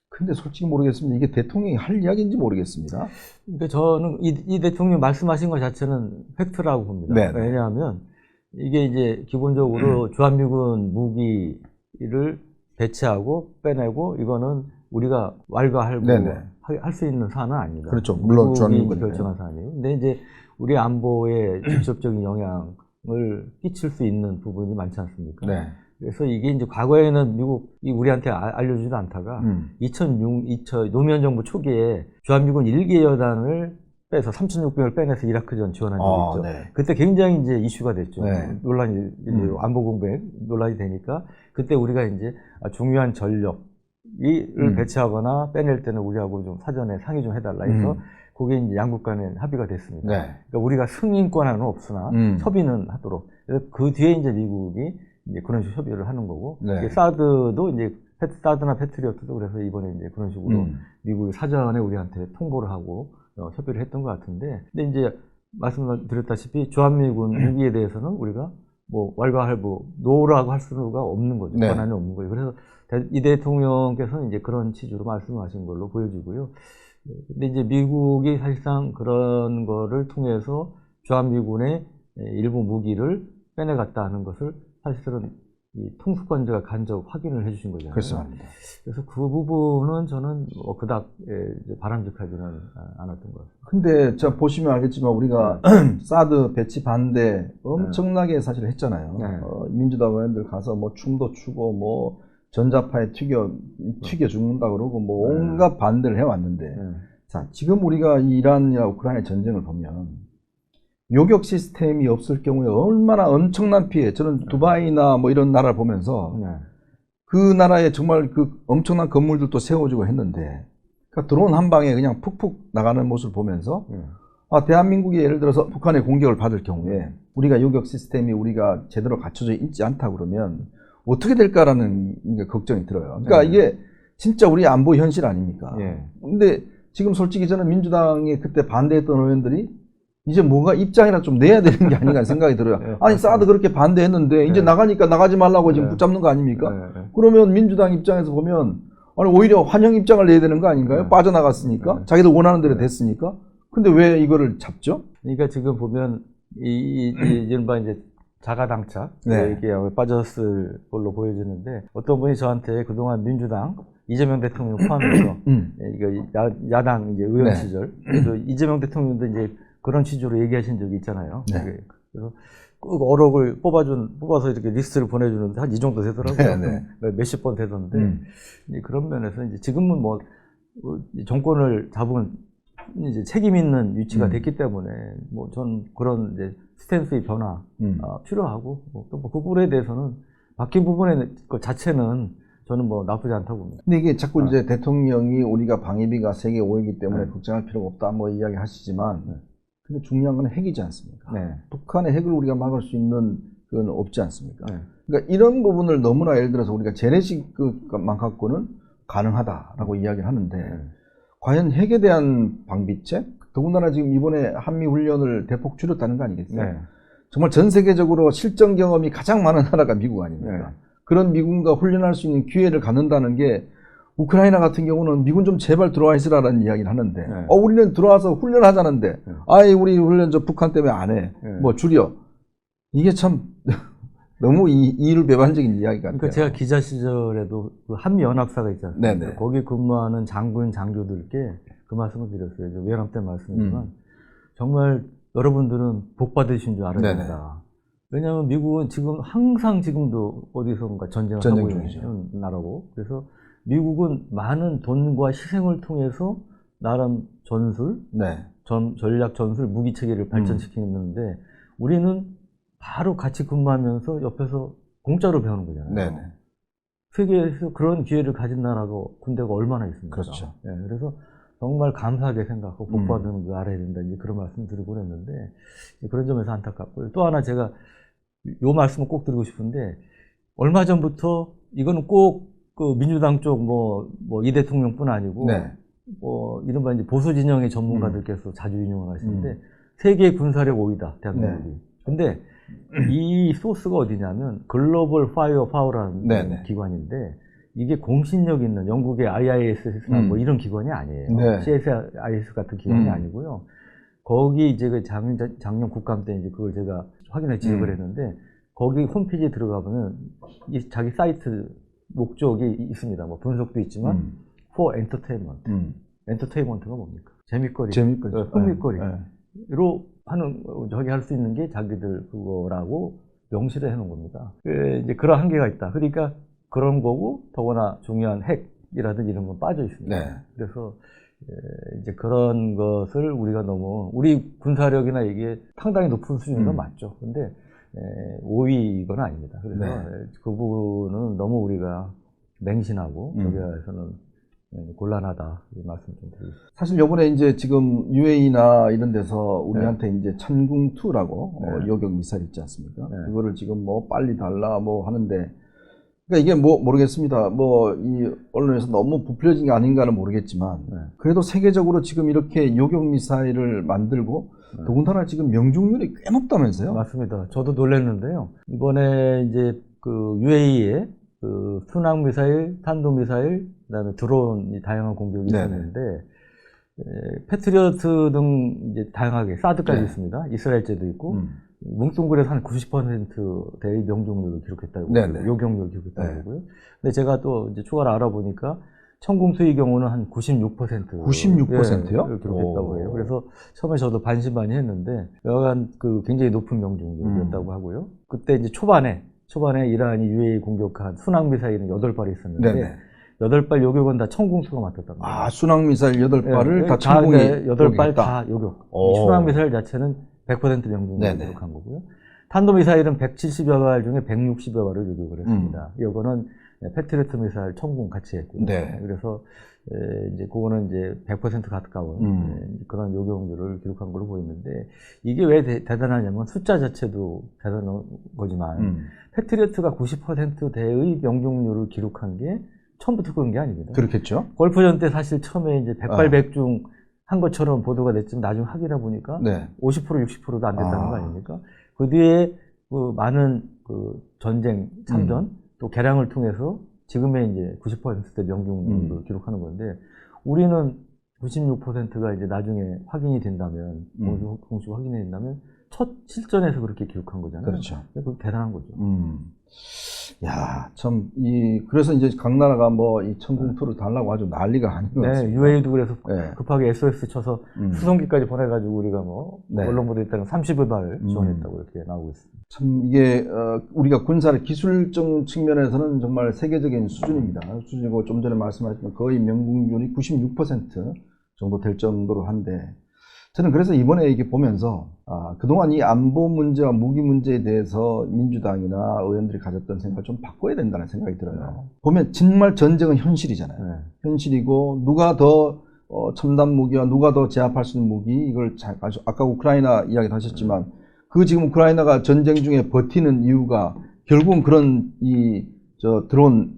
근데 솔직히 모르겠습니다. 이게 대통령이 할 이야기인지 모르겠습니다. 근데 저는 이 대통령 말씀하신 것 자체는 팩트라고 봅니다. 네. 왜냐하면 이게 이제 기본적으로 주한미군 무기를 배치하고 빼내고 이거는 우리가 왈가왈부 할 수 있는 사안은 아닙니다. 그렇죠. 물론 주한미군이 결정한 사안이에요. 근데 이제 우리 안보에 직접적인 영향을 끼칠 수 있는 부분이 많지 않습니까? 네. 그래서 이게 이제 과거에는 미국이 우리한테 알려주지도 않다가 2006 노무현 정부 초기에 주한미군 1개 여단을 빼서 3,600을 빼내서 이라크전 지원한 적이 있죠. 네. 그때 굉장히 이제 이슈가 됐죠. 네. 논란이 안보 공백 논란이 되니까 그때 우리가 이제 중요한 전력을 배치하거나 빼낼 때는 우리하고 좀 사전에 상의 좀 해달라 해서 그게 이제 양국 간에 합의가 됐습니다. 네. 그러니까 우리가 승인권은 없으나 협의는 하도록. 그래서 그 뒤에 이제 미국이 이제 그런 식으로 협의를 하는 거고, 네. 사드도 이제 사드나 패트리어트도 그래서 이번에 이제 그런 식으로 미국이 사전에 우리한테 통보를 하고 협의를 했던 것 같은데, 근데 이제 말씀드렸다시피 주한미군 무기에 대해서는 우리가 뭐 왈가왈부 노라고 할 수가 없는 거죠. 네. 권한이 없는 거예요. 그래서 이 대통령께서는 이제 그런 취지로 말씀하신 걸로 보여지고요. 근데 이제 미국이 사실상 그런 거를 통해서 주한미군의 일부 무기를 빼내갔다 하는 것을 사실은 이 통수권자가 간접 확인을 해주신 거잖아요. 그렇습니다. 그래서 그 부분은 저는 그닥 바람직하지는 않았던 것 같습니다. 근데 저 보시면 알겠지만 우리가 사드 배치 반대 엄청나게 사실 했잖아요. 네. 민주당 의원들 가서 뭐 춤도 추고 뭐 전자파에 튀겨 죽는다 그러고 뭐 온갖 반대를 해왔는데 자 지금 우리가 이란이나 우크라이나 전쟁을 보면 요격 시스템이 없을 경우에 얼마나 엄청난 피해. 저는 두바이나 뭐 이런 나라를 보면서 그 나라에 정말 그 엄청난 건물들도 세워지고 했는데 그러니까 드론 한 방에 그냥 푹푹 나가는 모습을 보면서 대한민국이 예를 들어서 북한의 공격을 받을 경우에 우리가 요격 시스템이 우리가 제대로 갖춰져 있지 않다 그러면 어떻게 될까라는 걱정이 들어요. 그러니까 이게 진짜 우리 안보 현실 아닙니까? 근데 지금 솔직히 저는 민주당이 그때 반대했던 의원들이 이제 뭐가 입장이나 좀 내야 되는 게 아닌가 생각이 들어요. 아니 사드 그렇게 반대했는데 이제 나가니까 나가지 말라고 지금 붙잡는 거 아닙니까? 그러면 민주당 입장에서 보면 아니 오히려 환영 입장을 내야 되는 거 아닌가요? 빠져나갔으니까 자기들 원하는 대로 됐으니까 근데 왜 이거를 잡죠? 그러니까 지금 보면 이른바 이제 자가당착 네. 이게 빠졌을 걸로 보여지는데 어떤 분이 저한테 그동안 민주당 이재명 대통령 포함해서 이거 야당 이제 의원 네. 시절 그래도 이재명 대통령도 이제 그런 취지로 얘기하신 적이 있잖아요. 네. 그래서 꼭 어록을 뽑아서 이렇게 리스트를 보내주는데 한 이 정도 되더라고요. 네, 몇십 번 되던데 이제 그런 면에서 이제 지금은 뭐 정권을 잡은 이제 책임 있는 위치가 됐기 때문에 뭐 전 그런 이제 스탠스의 변화 필요하고 또 뭐 그 부분에 대해서는 바뀐 부분의 그 자체는 저는 뭐 나쁘지 않다고 봅니다. 근데 이게 자꾸 이제 대통령이 우리가 방위비가 세계 5위이기 때문에 걱정할 필요가 없다 뭐 이야기 하시지만 근데 중요한 건 핵이지 않습니까? 네. 북한의 핵을 우리가 막을 수 있는 건 없지 않습니까? 그러니까 이런 부분을 너무나 예를 들어서 우리가 재래식만 갖고는 가능하다라고 이야기를 하는데 과연 핵에 대한 방비책? 더군다나 지금 이번에 한미훈련을 대폭 줄였다는 거 아니겠어요? 네. 정말 전 세계적으로 실전 경험이 가장 많은 나라가 미국 아닙니까? 그런 미군과 훈련할 수 있는 기회를 갖는다는 게 우크라이나 같은 경우는 미군 좀 제발 들어와 있으라는 이야기를 하는데 우리는 들어와서 훈련하자는데 아예 우리 훈련 저 북한 때문에 안 해. 뭐 줄여. 이게 참 너무 이율배반적인 이야기 같아요. 그러니까 제가 기자 시절에도 그 한미연합사가 있지 않습니까? 거기 근무하는 장군, 장교들께 그 말씀을 드렸어요. 외람 때 말씀이지만 정말 여러분들은 복 받으신 줄 알아야 된다. 왜냐하면 미국은 지금 항상 지금도 어디선가 전쟁을 하고 있는 나라고 그래서 미국은 많은 돈과 희생을 통해서 나름 전술, 전략 전술 무기 체계를 발전시키는데 우리는 바로 같이 근무하면서 옆에서 공짜로 배우는 거잖아요. 세계에서 그런 기회를 가진 나라가 군대가 얼마나 있습니까? 그렇죠. 그래서 정말 감사하게 생각하고 복 받는 줄 알아야 된다. 이제 그런 말씀 드리고 그랬는데 그런 점에서 안타깝고요. 또 하나 제가 요 말씀을 꼭 드리고 싶은데 얼마 전부터 이거는 꼭 그 민주당 쪽 이 대통령뿐 아니고 이른바 이제 보수 진영의 전문가들께서 자주 인용을 하시는데 세계 군사력 5위다 대한민국이. 근데 이 소스가 어디냐면 글로벌 파이어 파워라는 기관인데 이게 공신력 있는 영국의 IIS나 뭐 이런 기관이 아니에요. CSIS 같은 기관이 아니고요. 거기 이제 그 작년 국감 때 이제 그걸 제가 확인해 지적을 했는데 거기 홈페이지에 들어가보면 자기 사이트 목적이 있습니다. 뭐 분석도 있지만 for entertainment. 엔터테인먼트가 뭡니까? 재밌거리, 흥미거리로 하는 저기 할 수 있는 게 자기들 그거라고 명시를 해놓은 겁니다. 이제 그런 한계가 있다. 그러니까 그런 거고 더구나 중요한 핵이라든지 이런 건 빠져 있습니다. 그래서 이제 그런 것을 우리가 너무 우리 군사력이나 이게 상당히 높은 수준인 건 맞죠. 근데 5위건 아닙니다. 그래서 그 부분은 너무 우리가 맹신하고 거기에서는 곤란하다 이 말씀 좀 드리겠습니다. 사실 요번에 이제 지금 UAE나 이런 데서 우리한테 이제 천궁2라고 요격 미사일 있지 않습니까? 그거를 지금 뭐 빨리 달라 뭐 하는데 그러니까 이게 뭐 모르겠습니다. 뭐 이 언론에서 너무 부풀려진 게 아닌가는 모르겠지만 그래도 세계적으로 지금 이렇게 요격 미사일을 만들고 더군다나 지금 명중률이 꽤 높다면서요? 맞습니다. 저도 놀랐는데요. 이번에 이제 그 UAE에 그 순항 미사일, 탄도 미사일, 그다음에 드론이 다양한 공격이 있었는데 패트리어트 등 이제 다양하게 사드까지 있습니다. 이스라엘제도 있고 뭉뚱그려서 한 90%대의 명중률을 기록했다고 요격률을 기록했다고 하고요. 근데 제가 또 이제 추가로 알아보니까 천궁2의 경우는 한 96%. 96%요? 를 기록했다고 해요. 그래서 처음에 저도 반신반의했는데 여간 그 굉장히 높은 명중률이었다고 하고요. 그때 이제 초반에 이란이 UAE 공격한 순항 미사일은 8발이 있었는데 8발 요격은 다 천궁2가 맡았답니다. 아, 순항 미사일 8발을 다 천궁이 8발 다 요격. 순항 미사일 자체는 100% 명중률을 기록한 거고요. 탄도 미사일은 170여 발 중에 160여 발을 요격을 했습니다. 이거는 패트리어트 미사일 천궁 같이 했고요. 그래서 이제 그거는 이제 100% 가까운 그런 요격률을 기록한 걸로 보이는데 이게 왜 대단하냐면 숫자 자체도 대단한 거지만 패트리어트가 90%대의 명중률을 기록한 게 처음부터 그런 게 아닙니다. 그렇겠죠. 걸프전 때 사실 처음에 이제 백발백중 한 것처럼 보도가 됐지만 나중에 확인해 보니까 50% 60%도 안 됐다는 거 아닙니까? 그 뒤에 그 많은 그 전쟁 참전 또 개량을 통해서 지금의 이제 90%대 명중률을 기록하는 건데 우리는 96%가 이제 나중에 확인이 된다면, 공식 확인이 된다면, 첫 실전에서 그렇게 기록한 거잖아요. 그렇죠. 그거 대단한 거죠. 야, 참, 그래서 이제 각 나라가 뭐, 이 천궁투를 달라고 아주 난리가 아닌 것 같습니다. UAE도 그래서 네. 급하게 SOS 쳐서 수송기까지 보내가지고 우리가 뭐, 네. 언론 보도에 따르면 30을 지원했다고 이렇게 나오고 있습니다. 참, 이게, 우리가 군사를 기술적 측면에서는 정말 세계적인 수준입니다. 수준이고, 좀 전에 말씀하셨던 거의 명중률이 96% 정도 될 정도로 한데, 저는 그래서 이번에 이게 보면서, 그동안 이 안보 문제와 무기 문제에 대해서 민주당이나 의원들이 가졌던 생각을 좀 바꿔야 된다는 생각이 들어요. 보면 정말 전쟁은 현실이잖아요. 현실이고, 누가 더 첨단 무기와 누가 더 제압할 수 있는 무기, 이걸 아까 우크라이나 이야기도 하셨지만, 그 지금 우크라이나가 전쟁 중에 버티는 이유가 결국은 그런 드론,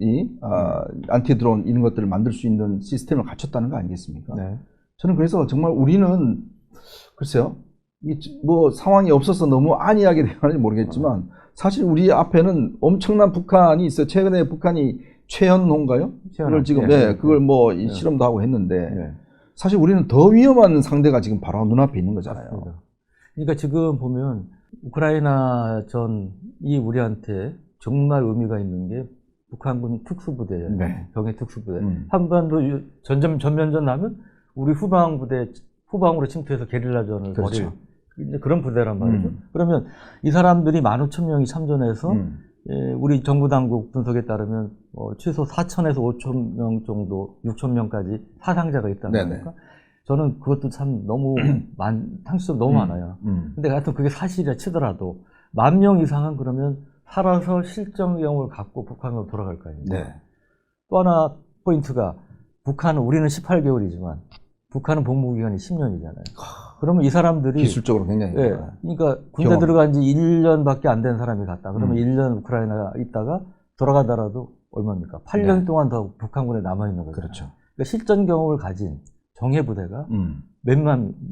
안티 드론 이런 것들을 만들 수 있는 시스템을 갖췄다는 거 아니겠습니까? 네. 저는 그래서 정말 우리는 글쎄요, 뭐 상황이 없어서 너무 안이하게 되는지 모르겠지만 사실 우리 앞에는 엄청난 북한이 있어요. 최근에 북한이 최연호인가요? 그걸 지금 그걸 뭐 실험도 하고 했는데 사실 우리는 더 위험한 상대가 지금 바로 눈앞에 있는 거잖아요. 맞습니다. 그러니까 지금 보면 우크라이나 전이 우리한테 정말 의미가 있는 게 북한군 특수부대예요. 병의 특수부대. 한반도 전면전 나면 우리 후방으로 침투해서 게릴라전을 그렇죠. 벌일 그런 부대란 말이죠. 그러면 이 사람들이 15,000명이 참전해서 우리 정부 당국 분석에 따르면 최소 4,000에서 5,000명 정도, 6,000명까지 사상자가 있다는 거니까 저는 그것도 참 너무 상식적으로 너무 많아요. 근데 하여튼 그게 사실이라 치더라도 10,000명 이상은 그러면 살아서 실전 경험을 갖고 북한으로 돌아갈 거 아닙니까? 또 하나 포인트가 우리는 18개월이지만 북한은 복무기간이 10년이잖아요. 그러면 이 사람들이 기술적으로 굉장히 그러니까 군대 들어간 지 1년밖에 안 된 사람이 갔다. 그러면 1년 우크라이나 있다가 돌아가더라도 얼마입니까? 8년 동안 더 북한군에 남아있는 거죠. 그렇죠. 그러니까 실전 경험을 가진 정예부대가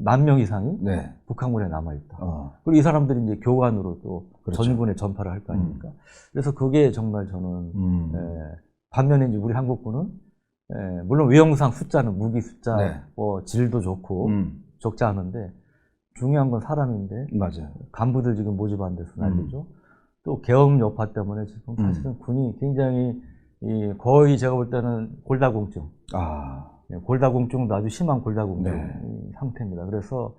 만 명 이상이 북한군에 남아있다. 그리고 이 사람들이 이제 교관으로 또 전군에 전파를 할 거 아닙니까? 그래서 그게 정말 저는 반면에 이제 우리 한국군은 물론 외형상 숫자는 무기 숫자 질도 좋고 적지 않은데 중요한 건 사람인데 맞아요. 간부들 지금 모집 안 돼서 난리죠. 또 계엄 여파 때문에 지금 사실은 군이 굉장히 거의 제가 볼 때는 골다공증. 골다공증도 아주 심한 골다공증 상태입니다. 그래서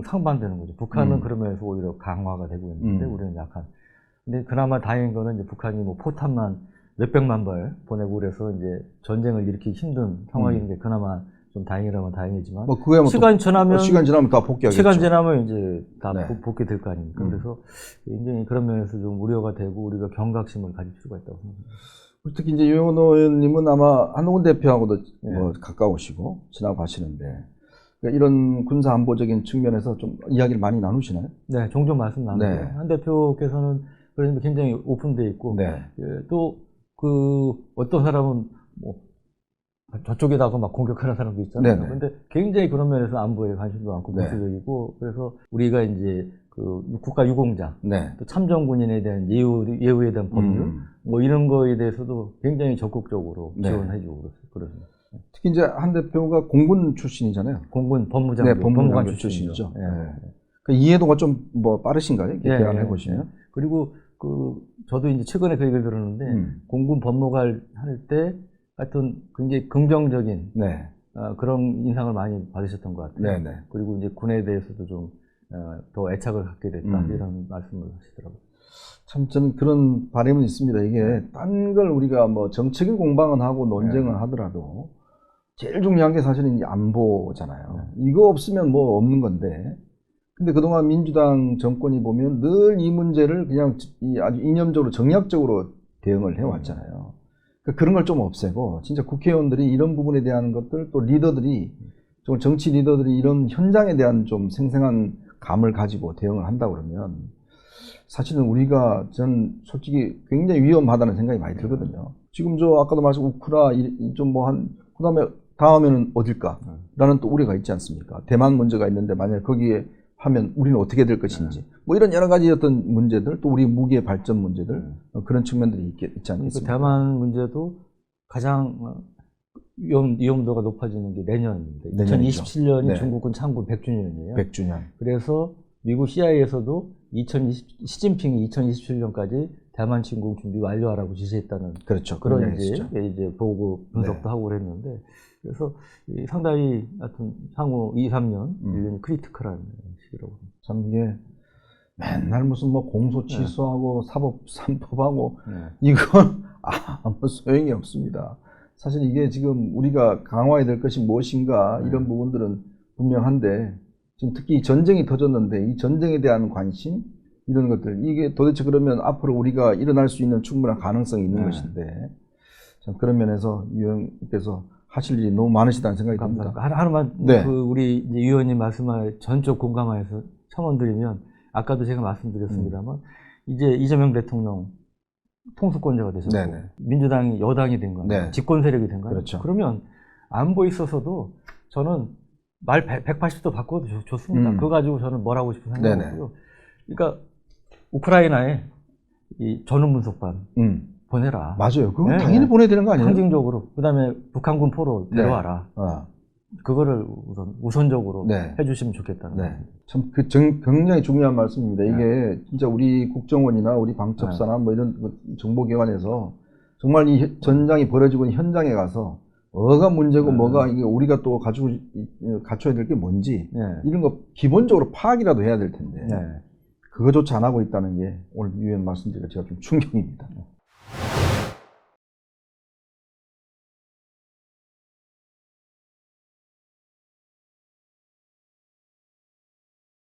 상반되는 거죠. 북한은 그러면서 오히려 강화가 되고 있는데 우리는 약간. 근데 그나마 다행인 거는 이제 북한이 뭐 포탄만 몇백만 발 보내고 그래서 이제 전쟁을 일으키기 힘든 상황인 게 그나마 좀 다행이라면 다행이지만 시간 지나면 다 복귀하겠죠. 시간 지나면 이제 다 복귀될 거 아닙니까? 그래서 굉장히 그런 면에서 좀 우려가 되고 우리가 경각심을 가질 필요가 있다고 생각합니다. 특히 이제 유현호 의원님은 아마 한동훈 대표하고도 뭐 가까우시고 지나가시는데 그러니까 이런 군사 안보적인 측면에서 좀 이야기를 많이 나누시나요? 네, 종종 말씀 나누고요. 한 대표께서는 그래서 굉장히 오픈돼 있고 또 어떤 사람은 뭐 저쪽에다가 막 공격하는 사람도 있잖아요. 그런데 굉장히 그런 면에서 안보에 관심도 많고 보수적이고 그래서 우리가 이제 국가 유공자, 또 참전군인에 대한 예우에 대한 법률 뭐 이런 거에 대해서도 굉장히 적극적으로 지원해주고 그렇습니다. 특히 이제 한 대표가 공군 출신이잖아요. 공군 법무장관, 법무관 출신이죠. 그 이해도가 좀 뭐 빠르신가요? 대안해 보시면. 그리고 저도 이제 최근에 그 얘기를 들었는데 공군 법무관 할 때 하여튼 굉장히 긍정적인 그런 인상을 많이 받으셨던 것 같아요. 그리고 이제 군에 대해서도 좀 더 애착을 갖게 됐다 이런 말씀을 하시더라고요. 참 저는 그런 바람은 있습니다. 이게 딴 걸 우리가 뭐 정책인 공방은 하고 논쟁은 하더라도 제일 중요한 게 사실은 이 안보잖아요. 이거 없으면 뭐 없는 건데. 근데 그동안 민주당 정권이 보면 늘 이 문제를 그냥 아주 이념적으로 정략적으로 대응을 해왔잖아요. 그러니까 그런 걸 좀 없애고 진짜 국회의원들이 이런 부분에 대한 것들 또 리더들이 정치 리더들이 이런 현장에 대한 좀 생생한 감을 가지고 대응을 한다 그러면 사실은 우리가 전 솔직히 굉장히 위험하다는 생각이 많이 들거든요. 지금 아까도 말씀 좀 그다음에 다음에는 어딜까라는 또 우려가 있지 않습니까? 대만 문제가 있는데 만약 거기에 하면 우리는 어떻게 될 것인지 뭐 이런 여러 가지 어떤 문제들 또 우리 무기의 발전 문제들 그런 측면들이 있지 않겠습니까? 대만 문제도 가장 위험도가 높아지는 게 내년입니다. 내년이죠. 2027년이 네. 중국군 창군 100주년이에요. 100주년. 그래서 미국 CIA에서도 시진핑이 2027년까지 대만 침공 준비 완료하라고 지시했다는 그렇죠. 그런 이제 보고 분석도 네. 하고 그랬는데, 그래서 상당히 하여튼 향후 2, 3년 1년이 크리티컬한 시기라고. 참 이게 맨날 무슨 뭐 공소 취소하고 사법 3법하고 이건 아무 소용이 없습니다. 사실 이게 지금 우리가 강화해야 될 것이 무엇인가 이런 부분들은 분명한데, 지금 특히 전쟁이 터졌는데 이 전쟁에 대한 관심 이런 것들, 이게 도대체 그러면 앞으로 우리가 일어날 수 있는 충분한 가능성이 있는 것인데, 참 그런 면에서 유 의원께서 하실 일이 너무 많으시다는 생각이 듭니다. 하나만 네. 우리 이제 유 의원님 말씀에 전적 공감해서 첨언드리면, 아까도 제가 말씀드렸습니다만 이제 이재명 대통령 통수권자가 되셨고 네네. 민주당이 여당이 된 거예요. 네. 집권 세력이 된 거예요. 그렇죠. 그러면 안보에 있어서도 저는 말 180도 바꿔도 좋습니다. 그거 가지고 저는 뭘 하고 싶은 생각이고요. 그러니까 우크라이나에 이 전원 분석반 보내라. 맞아요. 그건 네. 당연히 보내야 되는 거 아니에요? 상징적으로. 그다음에 북한군 포로 데려와라. 그거를 우선적으로 해주시면 좋겠다는 거예요. 참 굉장히 중요한 말씀입니다. 이게 진짜 우리 국정원이나 우리 방첩사나 뭐 이런 정보기관에서 정말 이 전장이 벌어지고 있는 현장에 가서 뭐가 문제고 뭐가 이게 우리가 또 갖춰야 될 게 뭔지 이런 거 기본적으로 파악이라도 해야 될 텐데 그거조차 안 하고 있다는 게 오늘 유 의원 말씀드리니까 제가 좀 충격입니다.